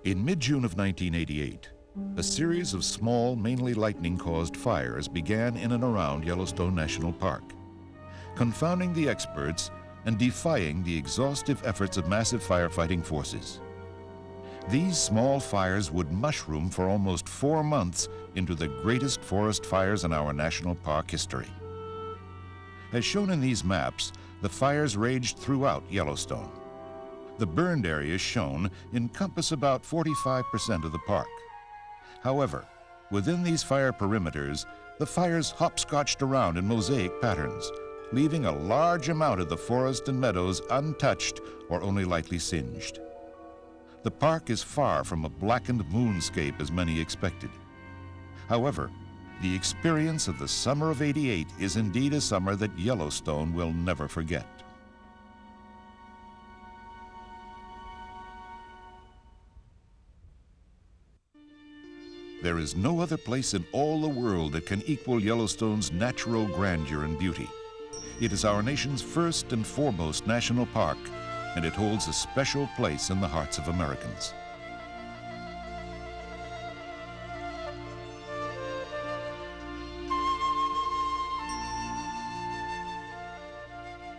In mid-June of 1988, a series of small, mainly lightning-caused fires began in and around Yellowstone National Park, confounding the experts and defying the exhaustive efforts of massive firefighting forces. These small fires would mushroom for almost 4 months into the greatest forest fires in our national park history. As shown in these maps, the fires raged throughout Yellowstone. The burned areas shown encompass about 45% of the park. However, within these fire perimeters, the fires hopscotched around in mosaic patterns, leaving a large amount of the forest and meadows untouched or only lightly singed. The park is far from a blackened moonscape as many expected. However, the experience of the summer of '88 is indeed a summer that Yellowstone will never forget. There is no other place in all the world that can equal Yellowstone's natural grandeur and beauty. It is our nation's first and foremost national park, and it holds a special place in the hearts of Americans.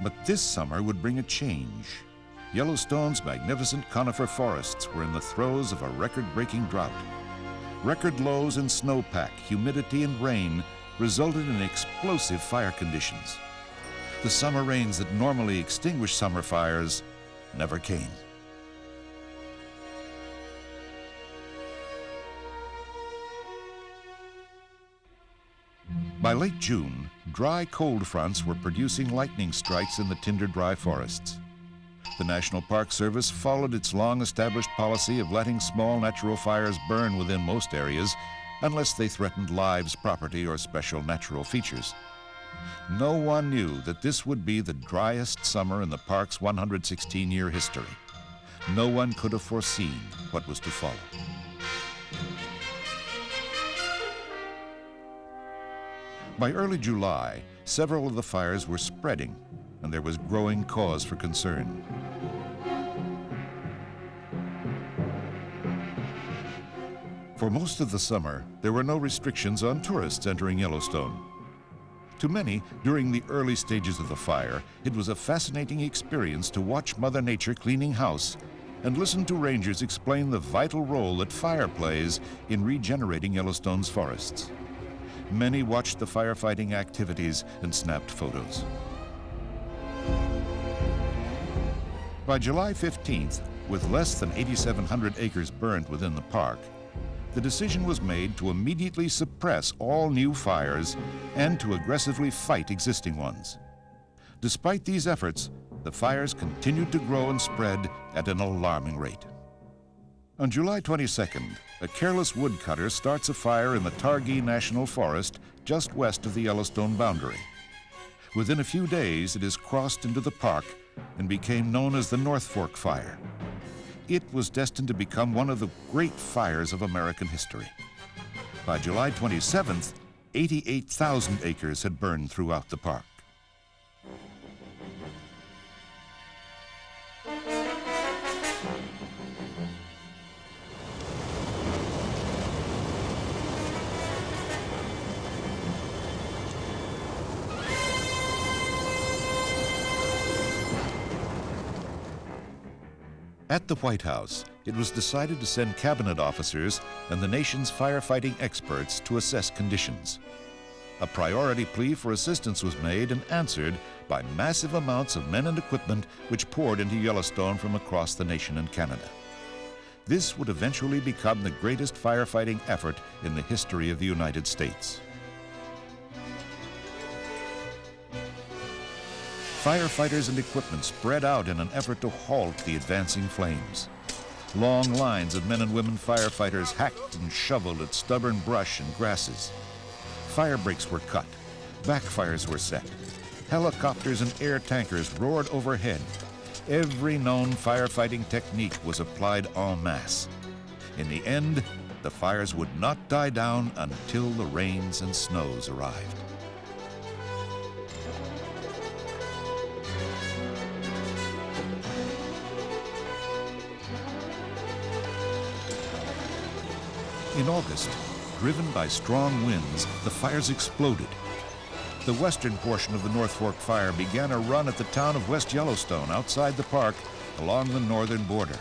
But this summer would bring a change. Yellowstone's magnificent conifer forests were in the throes of a record-breaking drought. Record lows in snowpack, humidity, and rain resulted in explosive fire conditions. The summer rains that normally extinguish summer fires never came. By late June, dry cold fronts were producing lightning strikes in the tinder-dry forests. The National Park Service followed its long-established policy of letting small natural fires burn within most areas unless they threatened lives, property, or special natural features. No one knew that this would be the driest summer in the park's 116-year history. No one could have foreseen what was to follow. By early July, several of the fires were spreading, and there was growing cause for concern. For most of the summer, there were no restrictions on tourists entering Yellowstone. To many, during the early stages of the fire, it was a fascinating experience to watch Mother Nature cleaning house and listen to rangers explain the vital role that fire plays in regenerating Yellowstone's forests. Many watched the firefighting activities and snapped photos. By July 15th, with less than 8,700 acres burned within the park, the decision was made to immediately suppress all new fires and to aggressively fight existing ones. Despite these efforts, the fires continued to grow and spread at an alarming rate. On July 22nd, a careless woodcutter starts a fire in the Targhee National Forest just west of the Yellowstone boundary. Within a few days, it is crossed into the park and became known as the North Fork Fire. It was destined to become one of the great fires of American history. By July 27th, 88,000 acres had burned throughout the park. At the White House, it was decided to send cabinet officers and the nation's firefighting experts to assess conditions. A priority plea for assistance was made and answered by massive amounts of men and equipment which poured into Yellowstone from across the nation and Canada. This would eventually become the greatest firefighting effort in the history of the United States. Firefighters and equipment spread out in an effort to halt the advancing flames. Long lines of men and women firefighters hacked and shoveled at stubborn brush and grasses. Fire breaks were cut, backfires were set. Helicopters and air tankers roared overhead. Every known firefighting technique was applied en masse. In the end, the fires would not die down until the rains and snows arrived. In August, driven by strong winds, the fires exploded. The western portion of the North Fork fire began a run at the town of West Yellowstone outside the park along the northern border.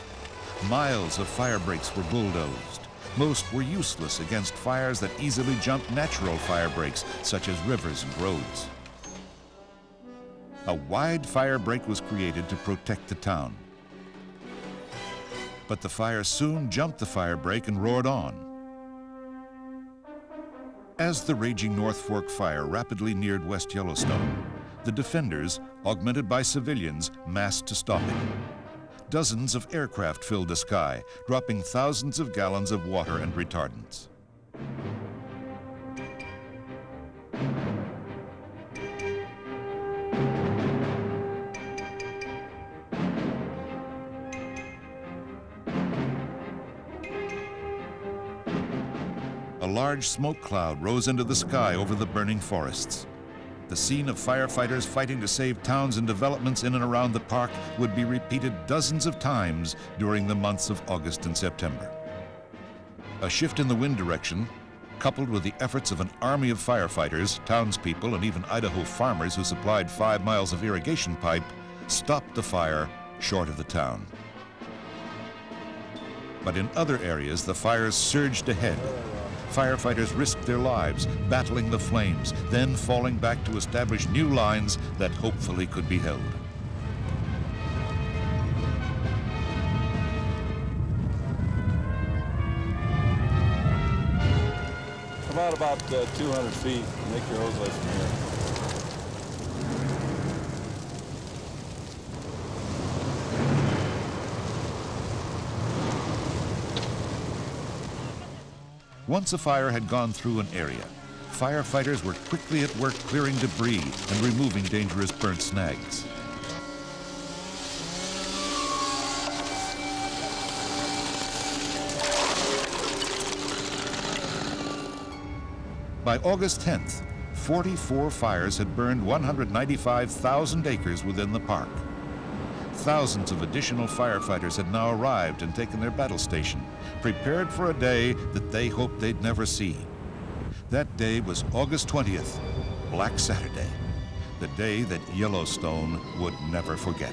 Miles of fire breaks were bulldozed. Most were useless against fires that easily jumped natural fire breaks, such as rivers and roads. A wide fire break was created to protect the town. But the fire soon jumped the fire break and roared on. As the raging North Fork fire rapidly neared West Yellowstone, the defenders, augmented by civilians, massed to stop it. Dozens of aircraft filled the sky, dropping thousands of gallons of water and retardants. A large smoke cloud rose into the sky over the burning forests. The scene of firefighters fighting to save towns and developments in and around the park would be repeated dozens of times during the months of August and September. A shift in the wind direction, coupled with the efforts of an army of firefighters, townspeople, and even Idaho farmers who supplied 5 miles of irrigation pipe, stopped the fire short of the town. But in other areas, the fires surged ahead. Firefighters risked their lives, battling the flames, then falling back to establish new lines that hopefully could be held. About 200 feet. Make your hose light from here. Once a fire had gone through an area, firefighters were quickly at work clearing debris and removing dangerous burnt snags. By August 10th, 44 fires had burned 195,000 acres within the park. Thousands of additional firefighters had now arrived and taken their battle station, prepared for a day that they hoped they'd never see. That day was August 20th, Black Saturday, the day that Yellowstone would never forget.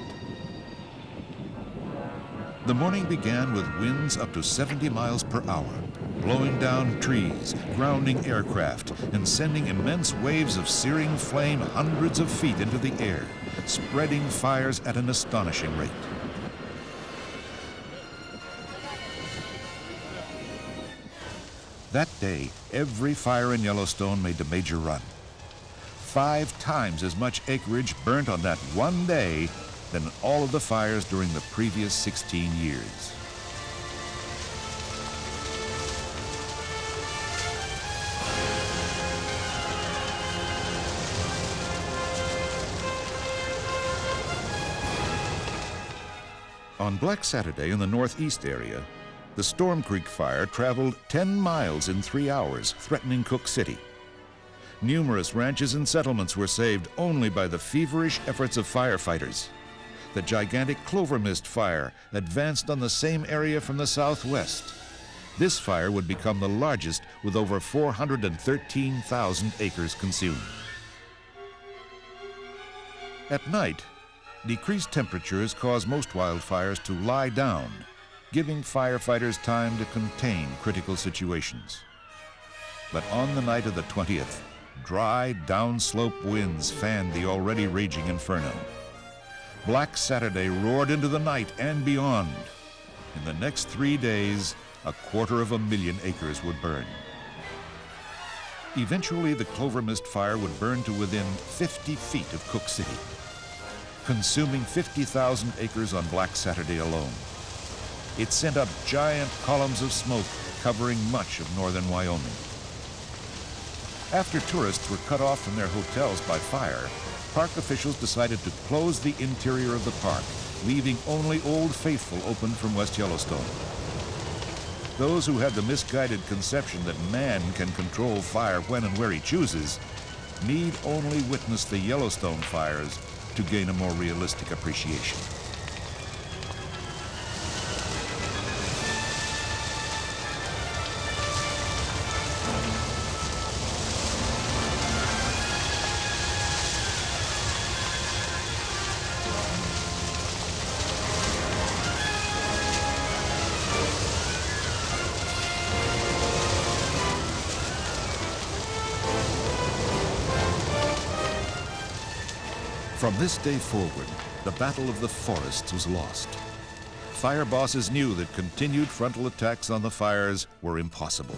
The morning began with winds up to 70 miles per hour, blowing down trees, grounding aircraft, and sending immense waves of searing flame hundreds of feet into the air, spreading fires at an astonishing rate. That day, every fire in Yellowstone made a major run. 5 times as much acreage burnt on that one day than all of the fires during the previous 16 years. On Black Saturday in the northeast area, the Storm Creek fire traveled 10 miles in 3 hours, threatening Cook City. Numerous ranches and settlements were saved only by the feverish efforts of firefighters. The gigantic Clover Mist fire advanced on the same area from the southwest. This fire would become the largest, with over 413,000 acres consumed. At night, decreased temperatures cause most wildfires to lie down, giving firefighters time to contain critical situations. But on the night of the 20th, dry, downslope winds fanned the already raging inferno. Black Saturday roared into the night and beyond. In the next 3 days, 250,000 acres would burn. Eventually, the Clover Mist fire would burn to within 50 feet of Cook City, consuming 50,000 acres on Black Saturday alone. It sent up giant columns of smoke covering much of northern Wyoming. After tourists were cut off from their hotels by fire, park officials decided to close the interior of the park, leaving only Old Faithful open from West Yellowstone. Those who had the misguided conception that man can control fire when and where he chooses need only witness the Yellowstone fires to gain a more realistic appreciation. From this day forward, the battle of the forests was lost. Fire bosses knew that continued frontal attacks on the fires were impossible.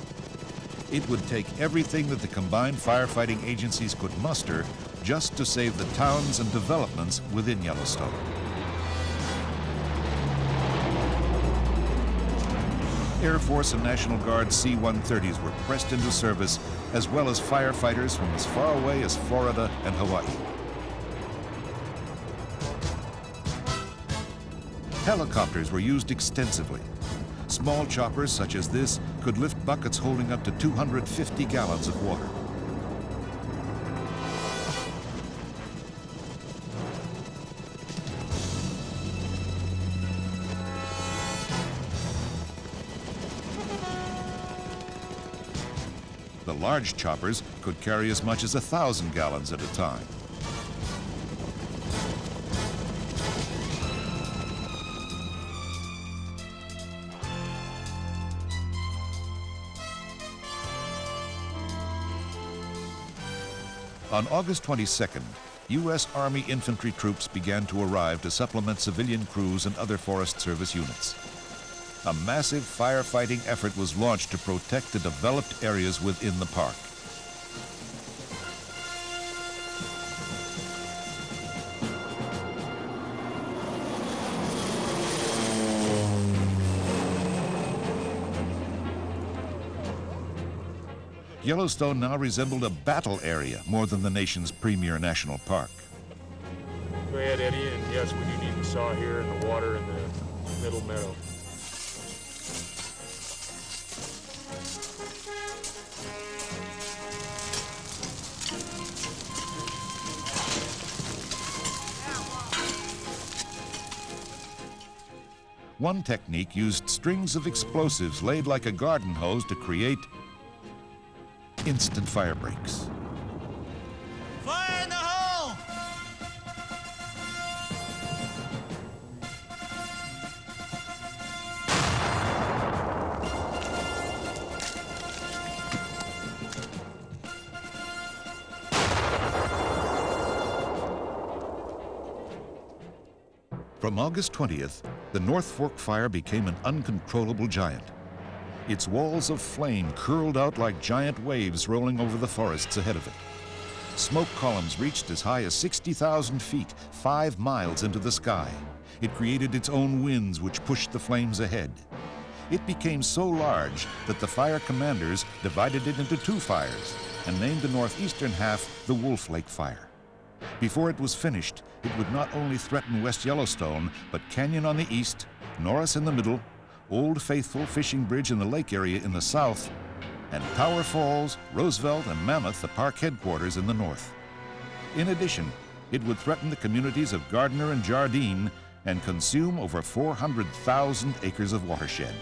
It would take everything that the combined firefighting agencies could muster just to save the towns and developments within Yellowstone. Air Force and National Guard C-130s were pressed into service, as well as firefighters from as far away as Florida and Hawaii. Helicopters were used extensively. Small choppers such as this could lift buckets holding up to 250 gallons of water. The large choppers could carry as much as 1,000 gallons at a time. On August 22nd, U.S. Army infantry troops began to arrive to supplement civilian crews and other Forest Service units. A massive firefighting effort was launched to protect the developed areas within the park. Yellowstone now resembled a battle area more than the nation's premier national park. Go ahead, Eddie, and yes, we do need the saw here and the water in the middle meadow. One technique used strings of explosives laid like a garden hose to create instant fire breaks. Fire in the hole! From August 20th, the North Fork fire became an uncontrollable giant. Its walls of flame curled out like giant waves rolling over the forests ahead of it. Smoke columns reached as high as 60,000 feet, 5 miles into the sky. It created its own winds which pushed the flames ahead. It became so large that the fire commanders divided it into 2 fires and named the northeastern half the Wolf Lake Fire. Before it was finished, it would not only threaten West Yellowstone, but Canyon on the east, Norris in the middle, Old Faithful Fishing Bridge in the lake area in the south, and Tower Falls, Roosevelt, and Mammoth, the park headquarters, in the north. In addition, it would threaten the communities of Gardner and Jardine and consume over 400,000 acres of watershed.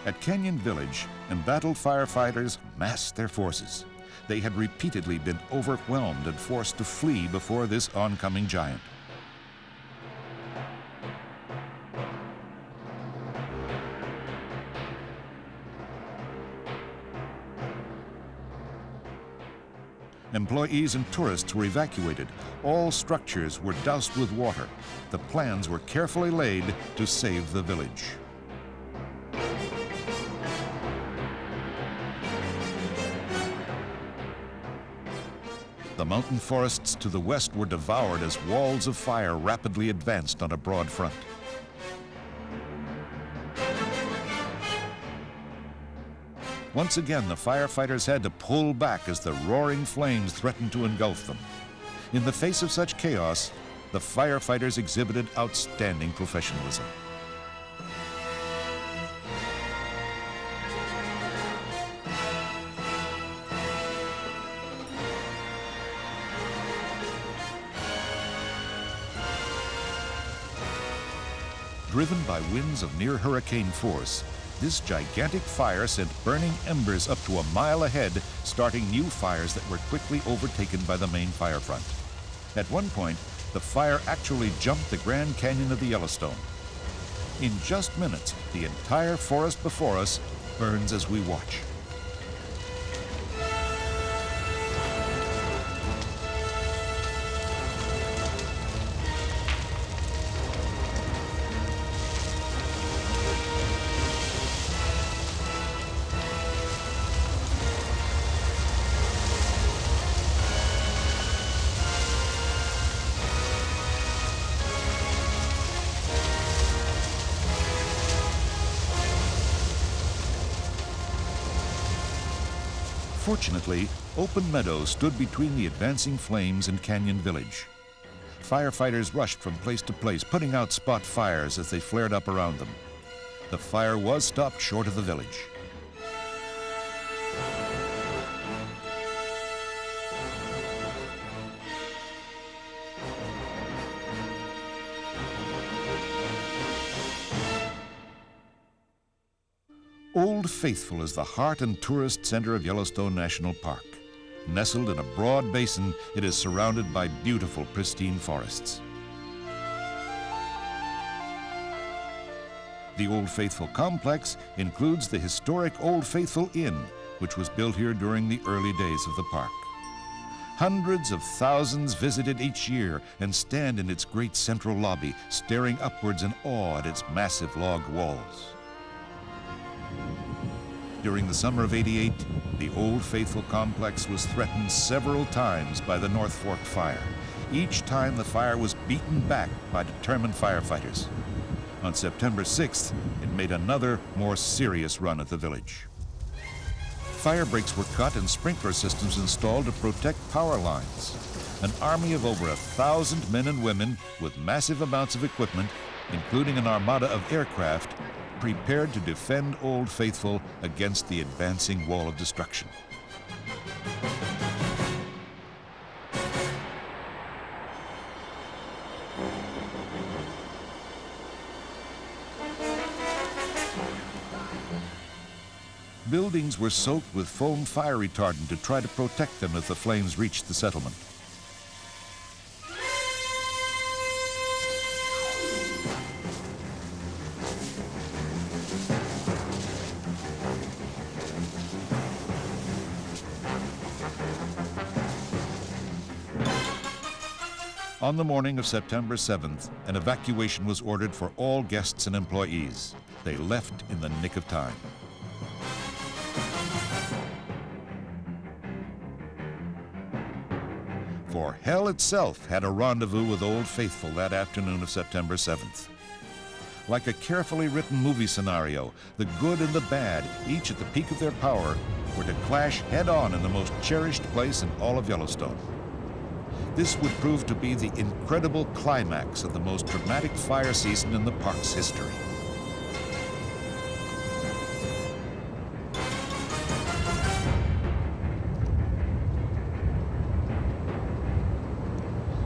At Canyon Village, embattled firefighters massed their forces. They had repeatedly been overwhelmed and forced to flee before this oncoming giant. Employees and tourists were evacuated. All structures were doused with water. The plans were carefully laid to save the village. The mountain forests to the west were devoured as walls of fire rapidly advanced on a broad front. Once again, the firefighters had to pull back as the roaring flames threatened to engulf them. In the face of such chaos, the firefighters exhibited outstanding professionalism. Driven by winds of near hurricane force, this gigantic fire sent burning embers up to a mile ahead, starting new fires that were quickly overtaken by the main fire front. At one point, the fire actually jumped the Grand Canyon of the Yellowstone. In just minutes, the entire forest before us burns as we watch. Fortunately, open meadows stood between the advancing flames and Canyon Village. Firefighters rushed from place to place, putting out spot fires as they flared up around them. The fire was stopped short of the village. Old Faithful is the heart and tourist center of Yellowstone National Park. Nestled in a broad basin, it is surrounded by beautiful, pristine forests. The Old Faithful complex includes the historic Old Faithful Inn, which was built here during the early days of the park. Hundreds of thousands visit it each year and stand in its great central lobby, staring upwards in awe at its massive log walls. During the summer of '88, the Old Faithful complex was threatened several times by the North Fork fire. Each time the fire was beaten back by determined firefighters. On September 6th, it made another, more serious run at the village. Fire breaks were cut and sprinkler systems installed to protect power lines. An army of over 1,000 men and women with massive amounts of equipment, including an armada of aircraft, prepared to defend Old Faithful against the advancing wall of destruction. Buildings were soaked with foam fire retardant to try to protect them if the flames reached the settlement. On the morning of September 7th, an evacuation was ordered for all guests and employees. They left in the nick of time. For hell itself had a rendezvous with Old Faithful that afternoon of September 7th. Like a carefully written movie scenario, the good and the bad, each at the peak of their power, were to clash head-on in the most cherished place in all of Yellowstone. This would prove to be the incredible climax of the most dramatic fire season in the park's history.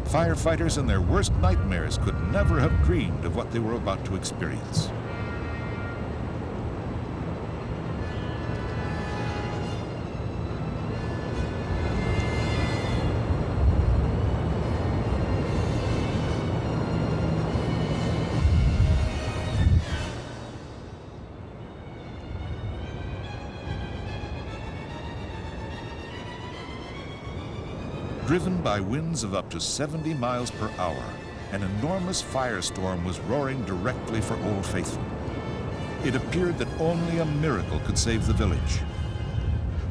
Firefighters in their worst nightmares could never have dreamed of what they were about to experience. Driven by winds of up to 70 miles per hour, an enormous firestorm was roaring directly for Old Faithful. It appeared that only a miracle could save the village.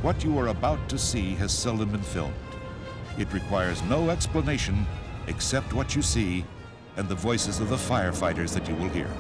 What you are about to see has seldom been filmed. It requires no explanation except what you see and the voices of the firefighters that you will hear.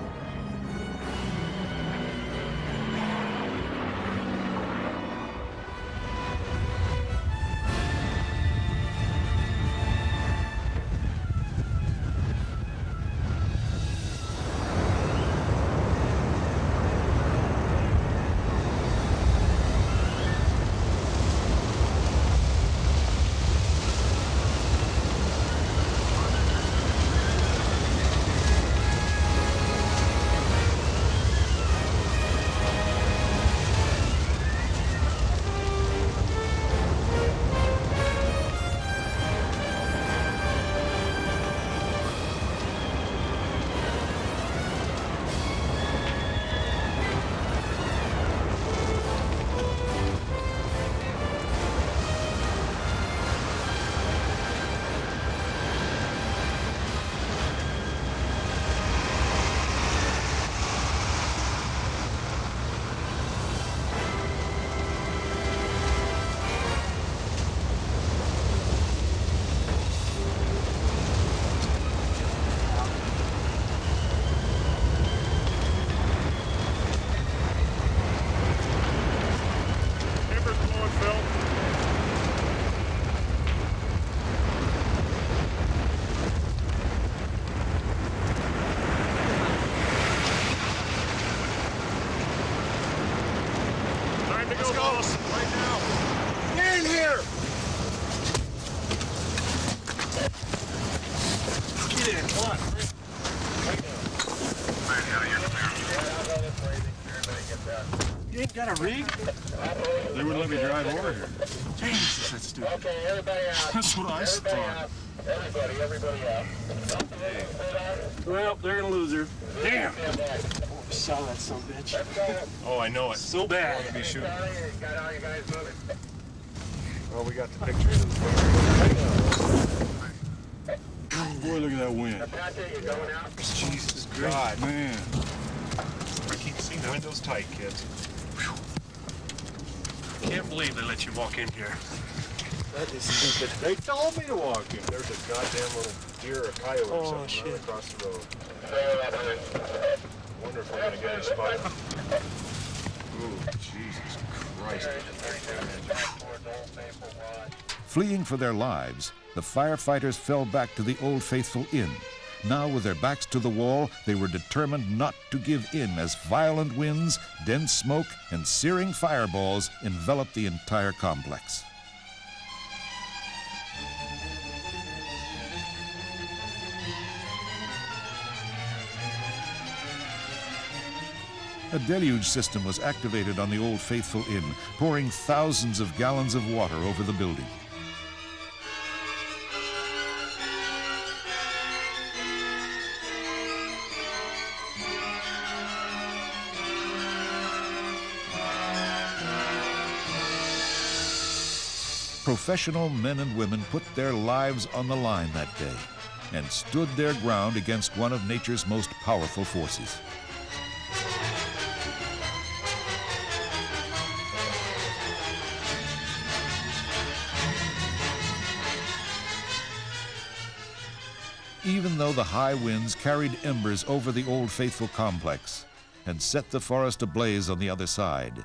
Let's go. Right now. Get in here. Get in. Come on. Right now. You ain't got a rig? They wouldn't let me drive over here. Jesus, that's stupid. Okay, everybody out. That's what I thought. Everybody out. Well, they're gonna lose her. Damn! I saw that son of a bitch. Oh, I know it. So bad. To be shooting. Well, we got the picture of the Oh boy, look at that wind. Jesus God, man. I keep seeing the windows tight, kids. Can't believe they let you walk in here. That is stupid. They told me to walk in. There's a goddamn little deer or coyote or something right across the road. Wonder if we're gonna get a spot. Ooh, Jesus Christ. Fleeing for their lives, the firefighters fell back to the Old Faithful Inn. Now, with their backs to the wall, they were determined not to give in as violent winds, dense smoke, and searing fireballs enveloped the entire complex. A deluge system was activated on the Old Faithful Inn, pouring thousands of gallons of water over the building. Professional men and women put their lives on the line that day and stood their ground against one of nature's most powerful forces. Even though the high winds carried embers over the Old Faithful complex and set the forest ablaze on the other side,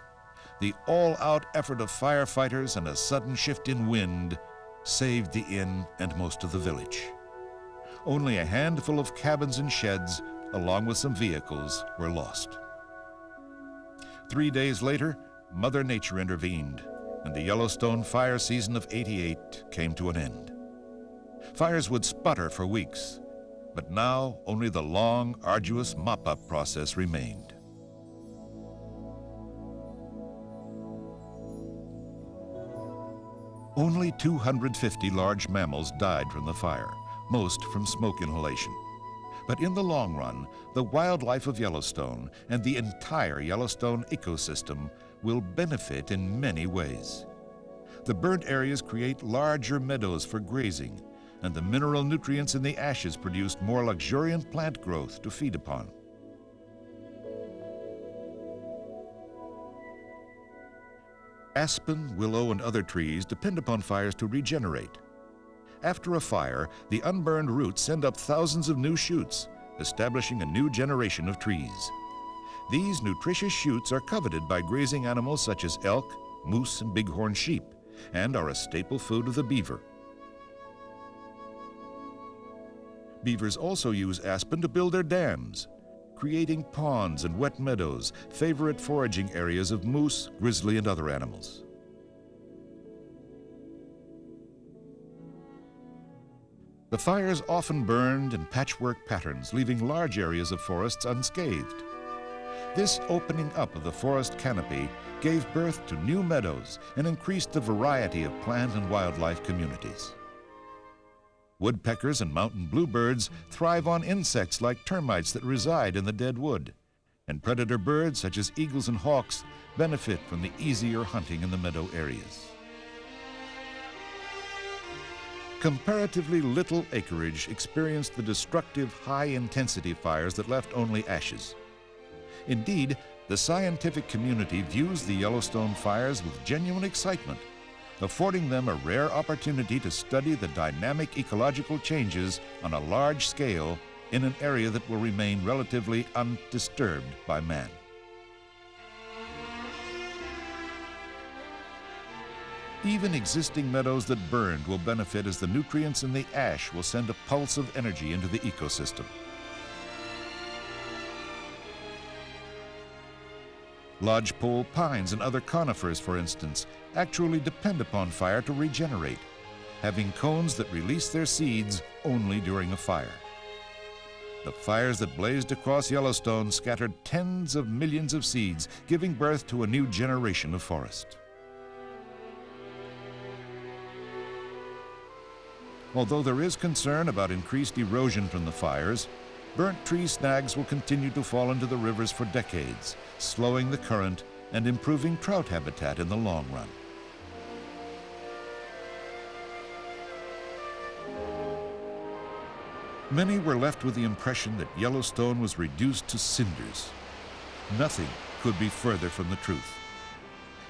the all-out effort of firefighters and a sudden shift in wind saved the inn and most of the village. Only a handful of cabins and sheds, along with some vehicles, were lost. 3 days later, Mother Nature intervened, and the Yellowstone fire season of '88 came to an end. Fires would sputter for weeks, but now only the long, arduous mop-up process remained. Only 250 large mammals died from the fire, most from smoke inhalation. But in the long run, the wildlife of Yellowstone and the entire Yellowstone ecosystem will benefit in many ways. The burnt areas create larger meadows for grazing, and the mineral nutrients in the ashes produced more luxuriant plant growth to feed upon. Aspen, willow, and other trees depend upon fires to regenerate. After a fire, the unburned roots send up thousands of new shoots, establishing a new generation of trees. These nutritious shoots are coveted by grazing animals such as elk, moose, and bighorn sheep, and are a staple food of the beaver. Beavers also use aspen to build their dams, creating ponds and wet meadows, favorite foraging areas of moose, grizzly, and other animals. The fires often burned in patchwork patterns, leaving large areas of forests unscathed. This opening up of the forest canopy gave birth to new meadows and increased the variety of plant and wildlife communities. Woodpeckers and mountain bluebirds thrive on insects like termites that reside in the dead wood, and predator birds such as eagles and hawks benefit from the easier hunting in the meadow areas. Comparatively little acreage experienced the destructive high-intensity fires that left only ashes. Indeed, the scientific community views the Yellowstone fires with genuine excitement, affording them a rare opportunity to study the dynamic ecological changes on a large scale in an area that will remain relatively undisturbed by man. Even existing meadows that burned will benefit as the nutrients in the ash will send a pulse of energy into the ecosystem. Lodgepole pines and other conifers, for instance, actually depend upon fire to regenerate, having cones that release their seeds only during a fire. The fires that blazed across Yellowstone scattered tens of millions of seeds, giving birth to a new generation of forest. Although there is concern about increased erosion from the fires, burnt tree snags will continue to fall into the rivers for decades, slowing the current and improving trout habitat in the long run. Many were left with the impression that Yellowstone was reduced to cinders. Nothing could be further from the truth.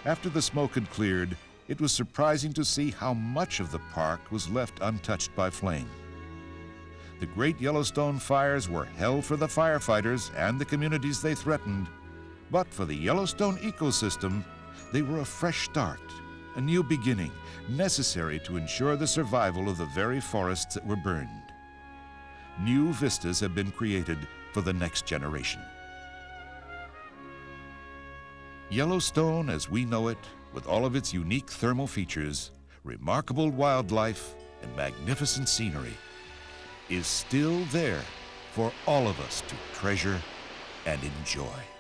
After the smoke had cleared, it was surprising to see how much of the park was left untouched by flame. The Great Yellowstone fires were hell for the firefighters and the communities they threatened, but for the Yellowstone ecosystem, they were a fresh start, a new beginning, necessary to ensure the survival of the very forests that were burned. New vistas have been created for the next generation. Yellowstone as we know it, with all of its unique thermal features, remarkable wildlife, and magnificent scenery, is still there for all of us to treasure and enjoy.